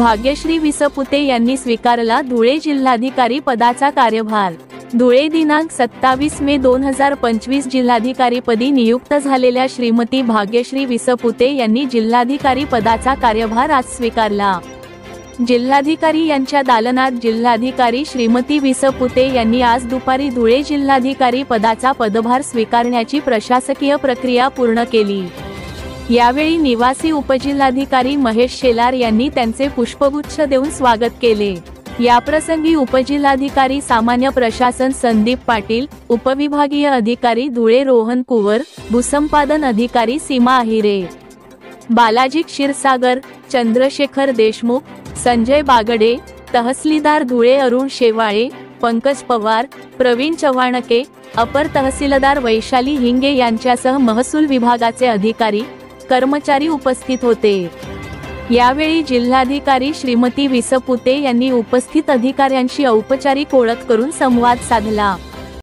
भाग्यश्री विसपुते यांनी स्वीकारला धुळे जिल्हाधिकारी पदाचा कार्यभार। धुळे दिनांक 27 मे 2025 जिल्हाधिकारीपदी नियुक्त झालेल्या श्रीमती भाग्यश्री विसपुते यांनी जिल्हाधिकारी पदाचा कार्यभार आज स्वीकारला। जिल्हाधिकारी यांच्या दालनात जिल्हाधिकारी श्रीमती विसपुते यांनी आज दुपारी धुळे जिल्हाधिकारी पदाचा पदभार स्वीकारण्याची प्रशासकीय प्रक्रिया पूर्ण केली। यावेळी निवासी उपजिल्हाधिकारी महेश शेलार यांनी त्यांचे पुष्पगुच्छ देऊन स्वागत केले। याप्रसंगी उपजिल्हाधिकारी सामान्य प्रशासन संदीप पाटील, उपविभागीय अधिकारी धुळे रोहन कुवर, भूसंपादन अधिकारी सीमा अहिरे, बालाजी क्षीरसागर, चंद्रशेखर देशमुख, संजय बागडे, तहसीलदार धुळे अरुण शेवाळे, पंकज पवार, प्रवीण चव्हाणके, अपर तहसीलदार वैशाली हिंगे यांच्यासह महसूल विभागाचे अधिकारी कर्मचारी उपस्थित होते। यावेळी जिल्हाधिकारी श्रीमती विसपुते यांनी उपस्थित अधिकाऱ्यांशी औपचारिक ओळख करून संवाद साधला।